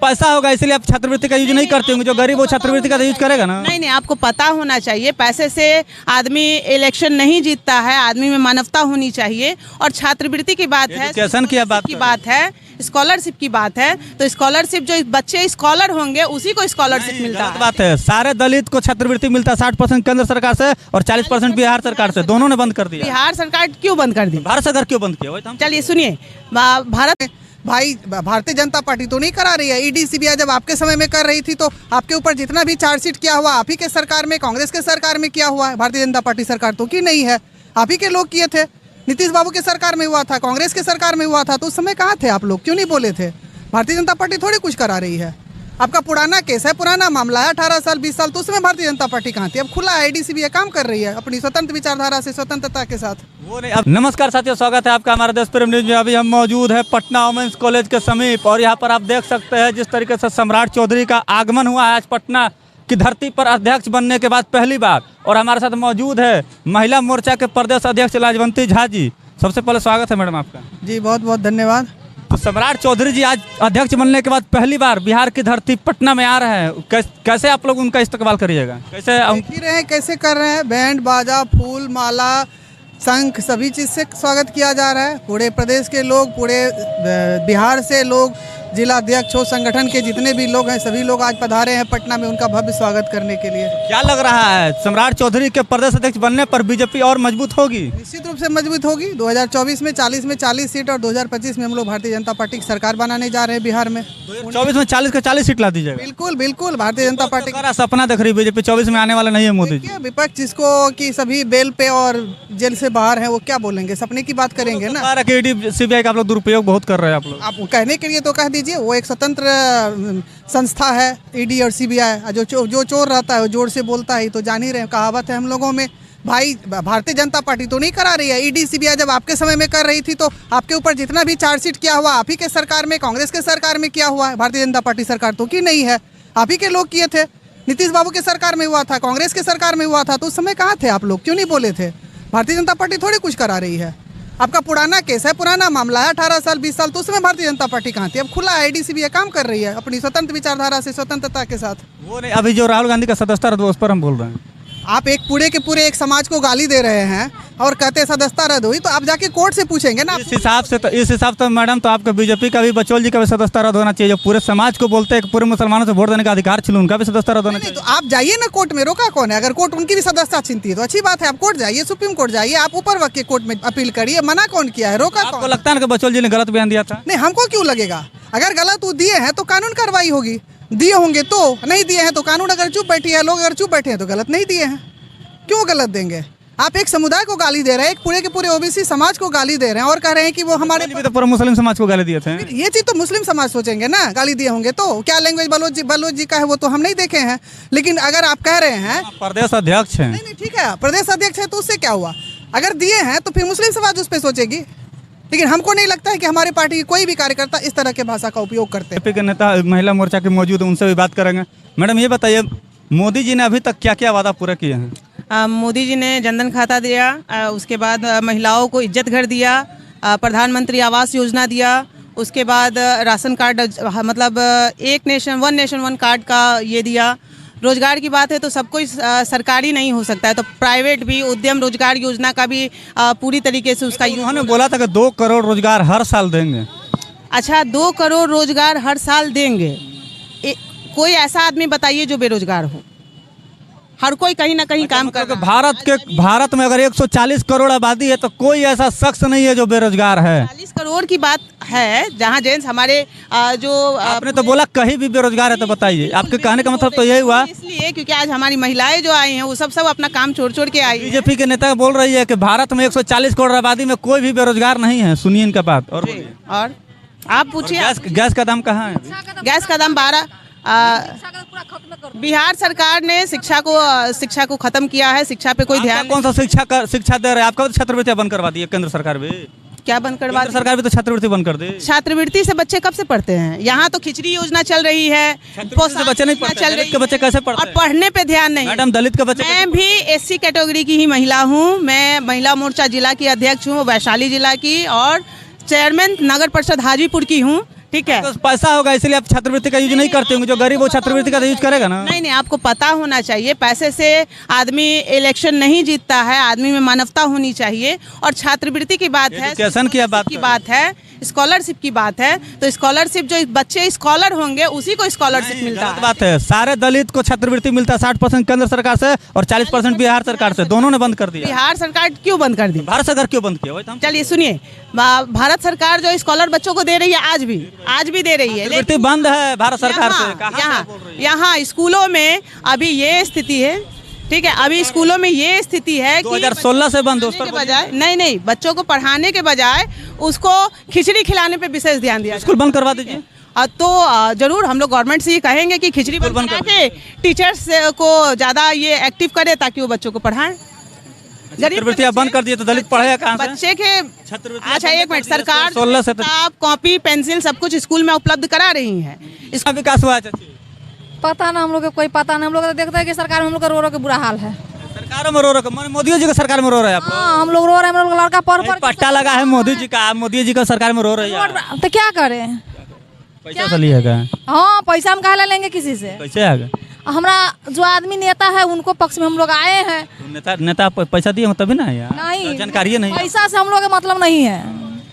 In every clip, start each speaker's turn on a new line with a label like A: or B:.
A: पैसा होगा इसलिए आप छात्रवृत्ति का यूज नहीं करते होंगे। जो गरीब वो छात्रवृत्ति का यूज करेगा ना।
B: नहीं, आपको पता होना चाहिए, पैसे से आदमी इलेक्शन नहीं जीतता है, आदमी में मानवता होनी चाहिए। और छात्रवृत्ति की बात है,
A: एजुकेशन की बात
B: है, स्कॉलरशिप की बात है, तो स्कॉलरशिप जो बच्चे स्कॉलर होंगे उसी को स्कॉलरशिप मिलता है।
A: बात है, सारे दलित को छात्रवृत्ति मिलता है 60% केंद्र सरकार से और 40% बिहार सरकार से, दोनों ने बंद कर दिया।
B: बिहार सरकार क्यों बंद कर दी?
A: भारत सरकार क्यों बंद किया?
B: चलिए सुनिए, भारत
C: भाई भारतीय जनता पार्टी तो नहीं करा रही है। ईडी सीबीआई जब आपके समय में कर रही थी तो आपके ऊपर जितना भी चार्जशीट किया हुआ आप ही के सरकार में, कांग्रेस के सरकार में किया हुआ है। भारतीय जनता पार्टी सरकार तो की नहीं है, आप ही के लोग किए थे। नीतीश बाबू के सरकार में हुआ था, कांग्रेस के सरकार में हुआ था, तो उस समय कहाँ थे आप लोग? क्यों नहीं बोले थे? भारतीय जनता पार्टी थोड़ी कुछ करा रही है। आपका पुराना केस है, पुराना मामला है, 18 साल 20 साल, तो उसमें भारतीय जनता पार्टी कहाँ थी? अब खुला है, ईडी सीबीआई काम कर रही है अपनी स्वतंत्र विचारधारा से, स्वतंत्रता के साथ।
A: वो नहीं। नमस्कार साथियों, स्वागत है आपका हमारे देश प्रेम न्यूज में। अभी हम मौजूद है पटना वुमेन्स कॉलेज के समीप और यहाँ पर आप देख सकते हैं जिस तरीके से सम्राट चौधरी का आगमन हुआ है आज पटना की धरती पर अध्यक्ष बनने के बाद पहली बार। और हमारे साथ मौजूद है महिला मोर्चा के प्रदेश अध्यक्ष लाजवंती झा जी। सबसे पहले स्वागत है मैडम आपका।
C: जी बहुत बहुत धन्यवाद।
A: तो सम्राट चौधरी जी आज अध्यक्ष बनने के बाद पहली बार बिहार की धरती पटना में आ रहे हैं, कैसे आप लोग उनका इस्तकबाल करिएगा? कैसे
C: देख ही रहे हैं कैसे कर रहे हैं, बैंड बाजा, फूल माला, शंख, सभी चीज़ से स्वागत किया जा रहा है। पूरे प्रदेश के लोग, पूरे बिहार से लोग, जिला अध्यक्ष हो, संगठन के जितने भी लोग हैं सभी लोग आज पधारे हैं पटना में उनका भव्य स्वागत करने के लिए।
A: क्या लग रहा है सम्राट चौधरी के प्रदेश अध्यक्ष बनने पर बीजेपी और मजबूत होगी?
C: निश्चित रूप से मजबूत होगी। 2024 में 40 सीट और 2025 में हम लोग भारतीय जनता पार्टी की सरकार बनाने जा रहे हैं बिहार में।
A: 2024 में 40 के 40 सीट ला दीजिएगा?
C: बिल्कुल बिल्कुल, भारतीय जनता पार्टी
A: का सपना देख रही है बीजेपी। 24 में आने वाला नहीं है मोदी जी।
C: विपक्ष जिसको कि सभी बेल पे और जेल से बाहर हैं वो क्या बोलेंगे? सपने की बात करेंगे ना।
A: ईडी सीबीआई का आप लोग दुरुपयोग बहुत कर रहे हैं। आप लोग
C: आप कहने के लिए तो कह दीजिए, वो एक स्वतंत्र संस्था है ईडी और सीबीआई। जो चोर रहता है वो जोर से बोलता है, तो जान ही रहे, कहावत है हम लोगों में। भाई भारतीय जनता पार्टी तो नहीं करा रही है। ईडी सीबीआई जब आपके समय में कर रही थी तो आपके ऊपर जितना भी चार्जशीट किया हुआ आप ही के सरकार में, कांग्रेस के सरकार में किया हुआ है। भारतीय जनता पार्टी सरकार तो की नहीं है, आप ही के लोग किए थे। नीतीश बाबू के सरकार में हुआ था, कांग्रेस के सरकार में हुआ था, तो उस समय कहाँ थे आप लोग? क्यों नहीं बोले थे? भारतीय जनता पार्टी थोड़ी कुछ करा रही है। आपका पुराना केस है, पुराना मामला है, 18 साल 20 साल, तो उसमें भारतीय जनता पार्टी कहाँ थी? अब खुला है, ईडी सीबीआई काम कर रही है अपनी स्वतंत्र विचारधारा से, स्वतंत्रता के साथ।
A: वो नहीं, अभी जो राहुल गांधी का सदस्यता रद्द हुआ उस पर हम बोल रहे हैं।
C: आप एक पूरे के पूरे एक समाज को गाली दे रहे हैं और कहते सदस्यता रद्द हुई, तो आप जाके कोर्ट से पूछेंगे ना।
A: इस हिसाब से मैडम तो आपका बीजेपी का भी, बचौल जी का भी सदस्यता रद्द होना चाहिए। जो पूरे समाज को बोलते हैं कि पूरे मुसलमानों से वोट देने का अधिकार छीन, उनका भी सदस्यता रद्द होना चाहिए।
C: तो आप जाइए ना कोर्ट में, रोका कौन है? अगर कोर्ट उनकी भी सदस्यता छीनती है तो अच्छी बात है, आप कोर्ट जाइए, सुप्रीम कोर्ट जाइए, आप ऊपर वक्त के कोर्ट में अपील करिए। मना कौन किया है? रोका कौन?
A: आपको लगता है कि बचौल जी ने गलत बयान दिया था?
C: नहीं, हमको क्यों लगेगा? अगर गलत वो दिए हैं तो कानून कार्रवाई होगी, दिए होंगे तो, नहीं दिए हैं तो कानून। अगर चुप बैठी है, लोग अगर चुप बैठे हैं तो गलत नहीं दिए हैं, क्यों गलत देंगे? आप एक समुदाय को गाली दे रहे हैं, एक पूरे के पूरे ओबीसी समाज को गाली दे रहे हैं और कह रहे हैं कि वो हमारे
A: भी तो पूरे मुस्लिम समाज को गाली दिए थे।
C: ये चीज तो मुस्लिम समाज सोचेंगे ना, गाली दिए होंगे तो। क्या लैंग्वेज बलोच जी का है वो तो हम नहीं देखे हैं, लेकिन अगर आप कह रहे हैं
A: प्रदेश अध्यक्ष है।
C: नहीं ठीक है, प्रदेश अध्यक्ष है तो उससे क्या हुआ? अगर दिए हैं तो फिर मुस्लिम समाज उस पर सोचेगी। लेकिन हमको नहीं लगता है कि हमारी पार्टी की कोई भी कार्यकर्ता इस तरह के भाषा का उपयोग करते हैं।
A: बीजेपी के नेता महिला मोर्चा के मौजूद है, उनसे भी बात करेंगे। मैडम ये बताइए, मोदी जी ने अभी तक क्या क्या वादा पूरा किए हैं?
B: मोदी जी ने जनधन खाता दिया, उसके बाद महिलाओं को इज्जत घर दिया, प्रधानमंत्री आवास योजना दिया, उसके बाद राशन कार्ड, मतलब एक नेशन वन कार्ड का ये दिया। रोजगार की बात है तो सब कोई सरकारी नहीं हो सकता है, तो प्राइवेट भी उद्यम रोजगार योजना का भी पूरी तरीके से उसका
A: उन्होंने बोला था कि 2 करोड़ रोजगार हर साल देंगे।
B: अच्छा, 2 करोड़ रोजगार हर साल देंगे? कोई ऐसा आदमी बताइए जो बेरोजगार हो? हर कोई कहीं ना कहीं काम कर रहा है।
A: भारत में अगर 140 करोड़ आबादी है तो कोई ऐसा शख्स नहीं है जो बेरोजगार है।
B: 40 करोड़ की बात है जहाँ जेंट्स हमारे जो
A: आपने तो बोला कहीं भी बेरोजगार है, तो बताइए आपके कहने का मतलब तो यही हुआ?
B: इसलिए क्योंकि आज हमारी महिलाएं जो आई हैं वो सब अपना काम छोड़ के आई।
A: बीजेपी के नेता बोल रही है कि भारत में 140 करोड़ आबादी में कोई भी बेरोजगार नहीं है। सुनिए इनका बात। और
B: आप पूछिए,
A: गैस का दाम कहाँ है?
B: गैस का दाम 12। बिहार सरकार ने शिक्षा को खत्म किया है, शिक्षा पे कोई ध्यान।
A: कौन सा शिक्षा दे रहे हैं? आपका तो छात्रवृत्ति बंद करवा दी है केंद्र सरकार भी।
B: क्या बंद करवा दी?
A: सरकार भी तो छात्रवृत्ति बंद कर दी।
B: छात्रवृत्ति से बच्चे कब से पढ़ते हैं? यहाँ तो खिचड़ी योजना चल रही है,
A: बच्चे नहीं पढ़ते।
B: चल रही
A: के बच्चे कैसे पढ़ते
B: और पढ़ने पे ध्यान नहीं।
A: मैडम दलित के बच्चे,
B: मैं भी SC कैटेगरी की ही महिला हूँ। मैं महिला मोर्चा जिला की अध्यक्ष हूँ, वैशाली जिला की, और चेयरमैन नगर परिषद हाजीपुर की हूँ। ठीक है।
A: तो पैसा होगा इसलिए आप छात्रवृत्ति का यूज नहीं करते होंगे, जो गरीब वो छात्रवृत्ति का यूज करेगा ना।
B: नहीं, आपको पता होना चाहिए, पैसे से आदमी इलेक्शन नहीं जीतता है, आदमी में मानवता होनी चाहिए। और छात्रवृत्ति की बात है,
A: एजुकेशन की बात
B: है, स्कॉलरशिप की बात है, तो स्कॉलरशिप जो बच्चे स्कॉलर होंगे उसी को स्कॉलरशिप मिलता है।
A: बात है, सारे दलित को छात्रवृत्ति मिलता है 60% केंद्र सरकार से और 40% बिहार सरकार से, दोनों ने बंद कर दिया।
B: बिहार सरकार क्यों बंद कर दी?
A: भारत सरकार क्यों बंद किया?
B: चलिए सुनिए, भारत सरकार जो स्कॉलर बच्चों को दे रही है, आज भी दे रही है,
A: छात्रवृत्ति बंद है भारत सरकार से।
B: यहाँ स्कूलों में अभी ये स्थिति है, ठीक है, अभी स्कूलों में ये स्थिति है कि
A: 2016 से बंद
B: के बजाय नहीं, बच्चों को पढ़ाने के बजाय उसको खिचड़ी खिलाने पे विशेष ध्यान दिया।
A: स्कूल बंद करवा दीजिए।
B: तो जरूर हम लोग गवर्नमेंट से ये कहेंगे कि खिचड़ी बंद करके टीचर्स को ज़्यादा ये एक्टिव करे ताकि वो बच्चों को पढ़ाएं।
A: छात्रवृत्तियाँ बंद कर दिए तो दलित पढ़ेगा कहाँ से?
B: बच्चे के अच्छा एक मिनट, सरकार
A: 16 से
B: किताब, कॉपी, पेंसिल सब कुछ स्कूल में उपलब्ध करा रही है।
A: इसका विकास हुआ है?
D: पता ना, हम लोग को कोई पता नहीं। हम लोग तो देखते हैं कि सरकार में हम लोग का रो के बुरा हाल है।
A: सरकारों में रो रहे, मोदी जी का सरकार में रो रहे हैं आप लोग?
D: हाँ, हम लोग रो रहे हैं, हम लोग लड़का पढ़
A: पट्टा लगा है मोदी जी का, मोदी जी का सरकार में रो रही है,
D: तो क्या करें?
A: पैसा से लिएगा?
D: हाँ, पैसा हम कहाँ लेंगे किसी से?
A: कैसे आएगा?
D: हमारा जो आदमी नेता है उनको पक्ष में हम लोग आए हैं।
A: नेता पैसा दिए तभी ना यार?
D: नहीं,
A: जानकारी नहीं,
D: पैसा से हम लोग का मतलब नहीं है,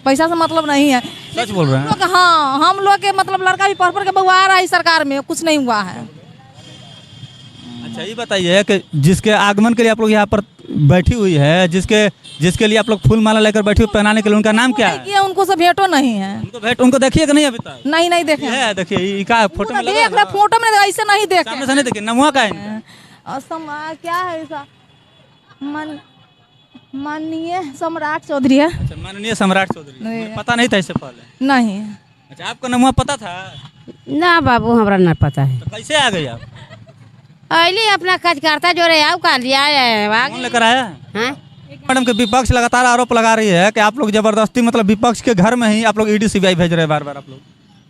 D: पैसा से मतलब नहीं है।
A: सच बोल रहे हैं?
D: हाँ, हम लोग के मतलब लड़का भी पढ़ के बउआ आ रहा है सरकार में, कुछ नहीं हुआ है।
A: अच्छा ये बताइए कि जिसके आगमन के लिए आप लोग यहाँ पर बैठी हुई है, जिसके लिए आप लोग फूल माला लेकर बैठी हुई पहनाने के लिए, उनका नाम क्या है?
D: उनको से भेंटो नहीं है।
A: उनको देखिए कि नहीं अभी तक?
D: नहीं देखे
A: है, देखिए फोटो में
D: देख रहे, फोटो में ऐसे नहीं देखे,
A: सामने से नहीं देखे। नमुआ का है?
D: क्या है ऐसा? माननीय सम्राट चौधरी है।
A: अच्छा, माननीय सम्राट चौधरी, पता नहीं था इससे पहले?
D: नहीं।
A: अच्छा, आपको नमुआ पता था?
E: ना बाबू, हमरा ना पता है।
A: तो कैसे आ गई आप?
E: अली अपना कार्यकर्ता जो रहे आओ का लिया
A: कौन लेकर आया?
E: हाँ?
A: मैडम के विपक्ष लगातार आरोप लगा रही है कि आप लोग जबरदस्ती, मतलब विपक्ष के घर में ही आप लोग ईडी सीबीआई भेज रहे हैं बार बार। आप लोग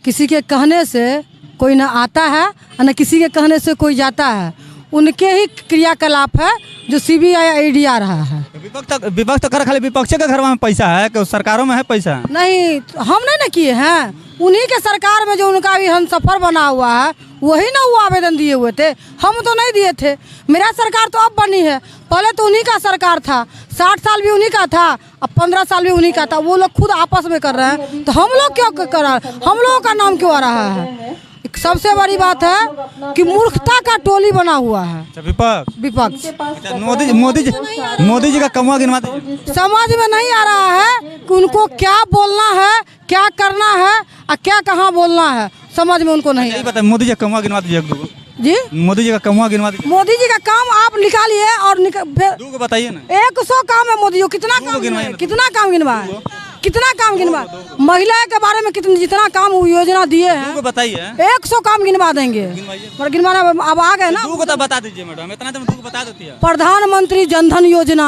F: किसी के कहने से कोई ना आता है और न किसी के कहने से कोई जाता है, उनके ही क्रियाकलाप है जो सीबीआई ईडी आ रहा है।
A: विपक्ष तो कर खाली विपक्ष के घर में पैसा है कि सरकारों में है पैसा?
F: नहीं, हम नहीं ना किए हैं, उन्हीं के सरकार में जो उनका भी हम सफर बना हुआ है वही ना वो आवेदन दिए हुए थे, हम तो नहीं दिए थे। मेरा सरकार तो अब बनी है, पहले तो उन्हीं का सरकार था, 60 साल भी उन्हीं का था, अब 15 साल भी उन्हीं का था। वो लोग खुद आपस में कर रहे हैं, तो हम लोग क्यों कर रहे हैं? हम लोगों का नाम क्यों आ रहा है? सबसे बड़ी बात है कि मूर्खता का टोली बना हुआ है विपक्ष। मोदी जी का कमुआ गिनवा दीजिए। समझ में नहीं आ रहा है कि उनको क्या बोलना है, क्या करना है और क्या कहाँ बोलना है, समझ में उनको नहीं।
A: यही बताइए, मोदी जी का कमुआ गिनवा दीजिए
F: जी।
A: मोदी जी का कमुआ गिनवा दीजिए।
F: मोदी जी का काम आप निकालिए और
A: बताइए ना।
F: 100 काम है मोदी जी, कितना काम गिनवा है, कितना काम गिनवा? महिला के बारे में जितना काम योजना दिए हैं
A: बताइए।
F: 100 काम गिनवा देंगे, पर गिनवाना अब आ गए ना।
A: तो बता दीजिए मैडम, इतना तो बता देती है।
F: प्रधानमंत्री जनधन योजना,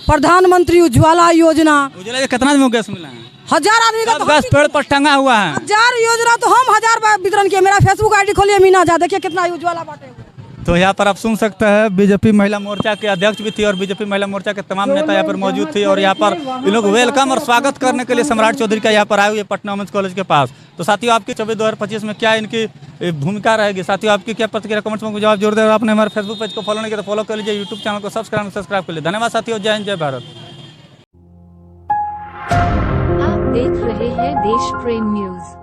F: प्रधानमंत्री उज्ज्वला योजना,
A: कितना आदमी को गैस मिला है?
F: 1000 आदमी का
A: गैस पेड़ पर टंगा हुआ है।
F: 1000 योजना तो हम 1000 वितरण किए। मेरा फेसबुक आईडी खोलिए मीना झा, देखिए कितना उज्ज्वला बांटे हुए।
A: तो यहाँ पर आप सुन सकते हैं, बीजेपी महिला मोर्चा के अध्यक्ष भी थी और बीजेपी महिला मोर्चा के तमाम नेता यहाँ पर मौजूद थे और यहाँ पर इन लोग वेलकम और स्वागत करने के लिए सम्राट चौधरी का यहाँ पर आए हुए पटना वुमेन्स कॉलेज के पास। तो साथियों, आपकी 24/2025 में क्या इनकी भूमिका रहेगी? साथियों, आपकी क्या प्रतिक्रिया कमेंट्स में जवाब जरूर देगा। आपने हमारे फेसबुक पेज को फॉलो नहीं किया तो फॉलो कर लीजिए, यूट्यूब चैनल को सब्सक्राइब कर लीजिए। धन्यवाद साथियों, जय हिंद, जय भारत।
G: आप देख रहे हैं देश प्रेम न्यूज।